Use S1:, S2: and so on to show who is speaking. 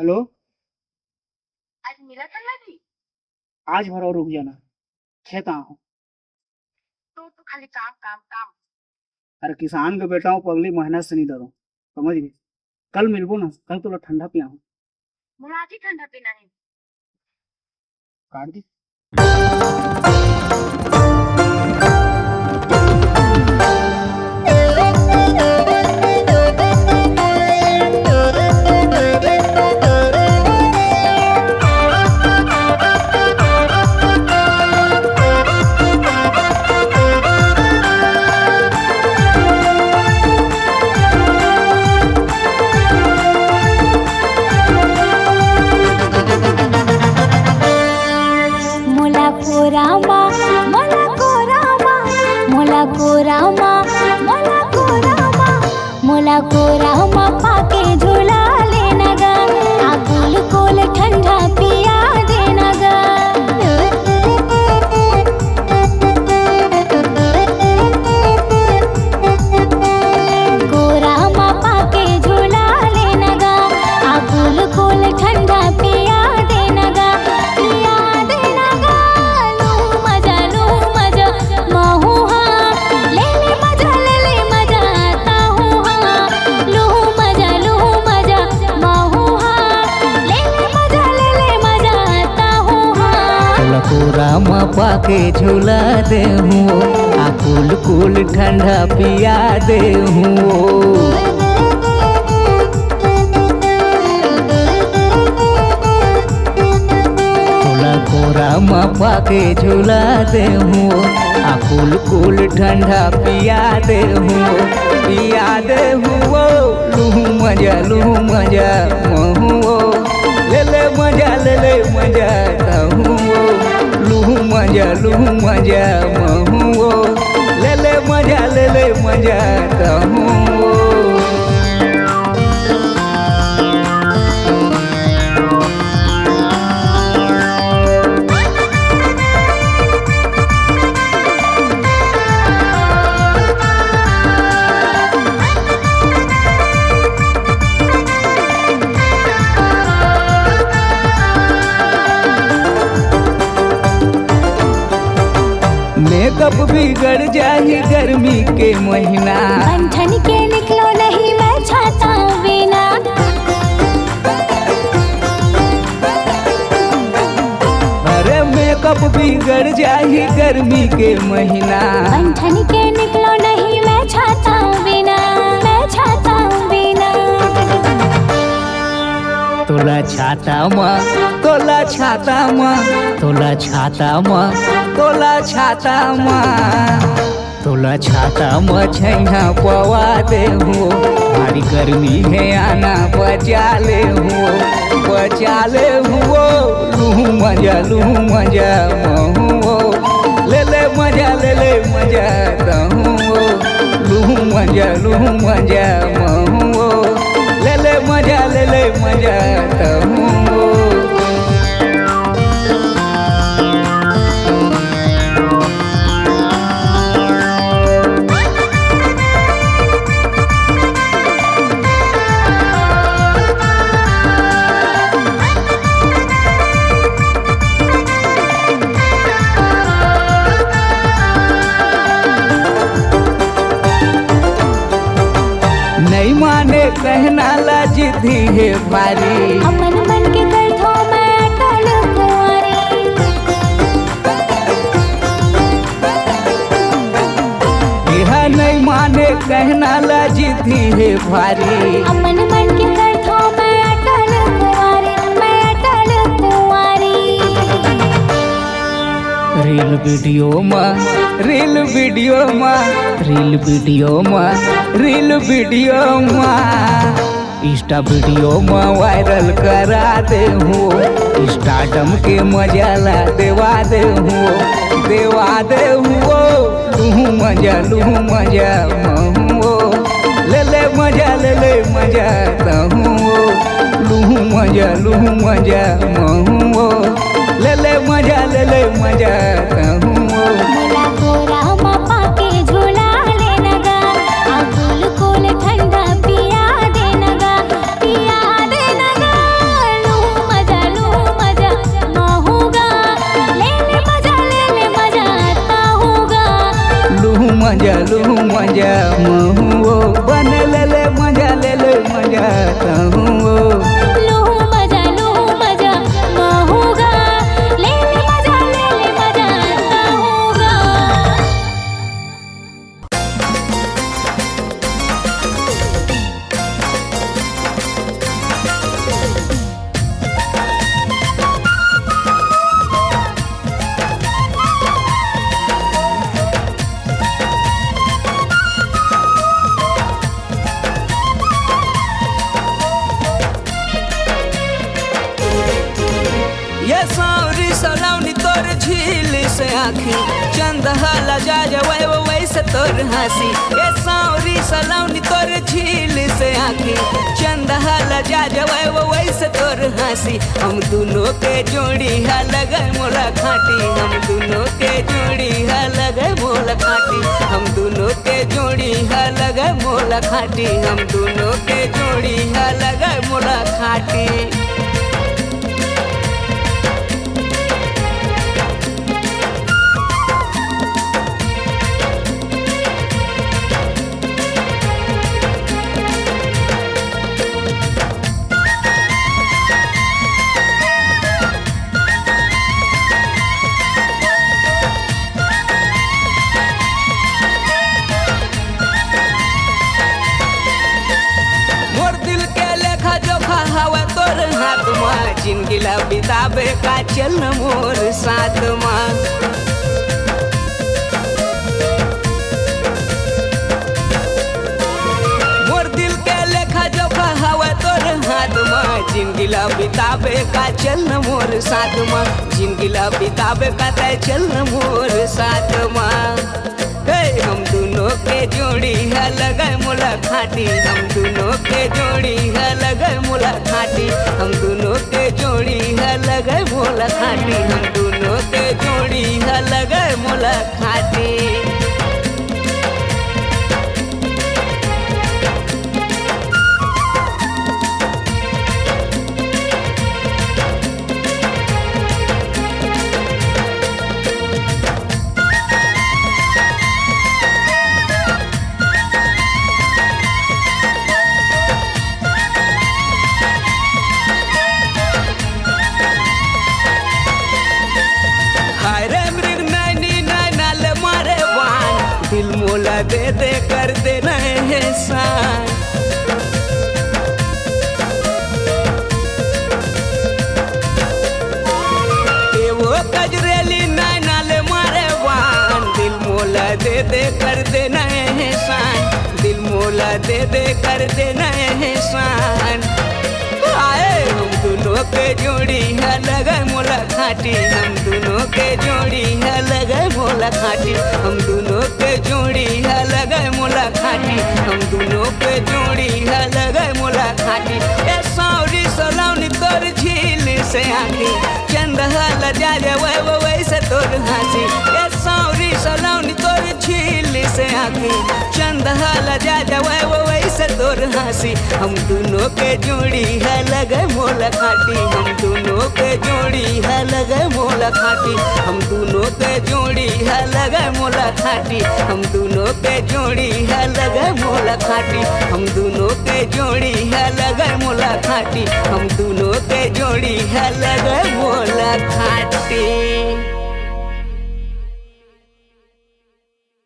S1: Hello.
S2: आज मिला था नहीं।
S1: आज भर और रुक जाना, खेत आ हूँ।
S2: तो खाली काम काम काम।
S1: अरे किसान के बेटा हूँ, पगली मेहनत से नहीं डरो, समझ गई। कल मिलबो ना, कल तो ठंडा पिया हूँ।
S2: मुझे आज ही ठंडा पीना है।
S1: काट दी।
S3: मोला कोरामा पाके झूला लेना गा, आकुल कोल ठंडा पिया देना गा। कोरामा पाके झूला लेना गा, आकुल कोल ठंडा पिया देना गा, पिया देना गा। लू मजा महू हाँ, ले ले मजा आता हूँ हाँ। लू मजा महू हाँ, ले ले मजा आता हूँ हाँ।
S4: कोरामा पाके झूला दे हूँ, आकुल कुल ठंडा पिया दे हूँ। कोरामा पाके झूला दे हूँ, आकुल कुल ठंडा पिया दे हूँ, पिया दे हूँ। लूह मजा महू, ले ले मजा ताहूँ। लूह मजा महू, ले ले मजा ताहूँ। मेकअप बिगड़ जाही गर्मी के महीना,
S3: बंधन के निकलो नहीं मैं छाता बिना।
S4: अरे मेकअप बिगड़ जाही गर्मी के महीना,
S3: बंधन के निकलो नहीं मैं छाता बिना।
S4: तोला छाता माँ, तोला छाता माँ छैना पवा दे हूँ। भारी गर्मी है आना बचा ले हूँ। लूह मजा महू, ले ले मजा ताहूँ। लूह मजा महू, ले ले मजा ताहूँ। नहीं माने कहना ला जिद्दी है भारी,
S3: अपन मन के बैठो मैं अटल कुंवारी।
S4: यह नहीं माने कहना ला जिद्दी है भारी,
S3: अपन मन के बैठो मैं अटल कुंवारी। रील वीडियो इंस्टा वीडियो में वायरल करा दे हूँ। स्टार्टम के मजा ला देवा दे हूँ। लूह मजा महू, ले ले मजा ताहूँ। लूह मजा महू, ले ले मजा ताहूँ। मोला कोरामा पाके झूला लेना गा, आकुल कोल ठंडा पिया देना गा, पिया देना गा। मजलू मजा महू बन ले मजा ले मजा कहूँ
S4: लो मजा महूगा ले मजा कहूँगा।
S3: ये सावरी सलाउनी तोर झील से आँखी चंदहला जा जवे वैसे तोर हंसी। ये सावरी सलाउनी तोर झील से आँखी चंदहला जा जवे वैसे तोर हंसी। हम दोनों के जोड़ी है लगे मोला खाटी, हम दोनों के जोड़ी है लगे मोला खाटी, हम दोनों के जोड़ी है लगे मोला खाटी, हम दोनों के जोड़ी है लगे मोला खाटी। जिंदगी ला बिताबे का चल मोर साथ माँ। मोर दिल के लेखा जोखा हवा तोर हाथ माँ। जिंदगी ला बिताबे का चल मोर साथ माँ, जिंदगी ला बिताबे का तय चल मोर साथ माँ। हम दोनों के जोड़ी है लगे मोला खाटी, हम दोनों के जोड़ी है लगे मोला खाटी, हम दोनों के जोड़ी है लगे मोला खाटी, हम दोनों के जोड़ी है लगे मोला खाटी। दिल मोला दे दे कर देना एहसान। वो कजरेली नाले मारे वान, दिल मोला दे दे कर देना एहसान, दिल मोला दे दे कर देना एहसान। आए हम दोनों के जोड़ी है लगे मोला खाटी, हम दोनों के जोड़ी है लगे मोला खाटी, हम दोनों के जोड़ी है लगे मोला खाटी, हम दोनों के जोड़ी है लगे मोला खाटी। ए सावरी सलाउनी तोर झील से आँखी चंदहला जा जवे वैसे तोर हंसी। ए सावरी सलाउनी तोर झील से आँखी चंदहला जा जवे वैसे तोर हंसी। हम दोनों के जोड़ी है लगे मोला खाटी, हम दोनों के जोड़ी है लगे मोला खाटी, हम दोनों के जोड़ी है लगे मोला खाटी, हम दोनों के जोड़ी है लगे मोला खाटी, हम दोनों के जोड़ी है लगे मोला खाटी, हम दोनों के जोड़ी है लगे मोला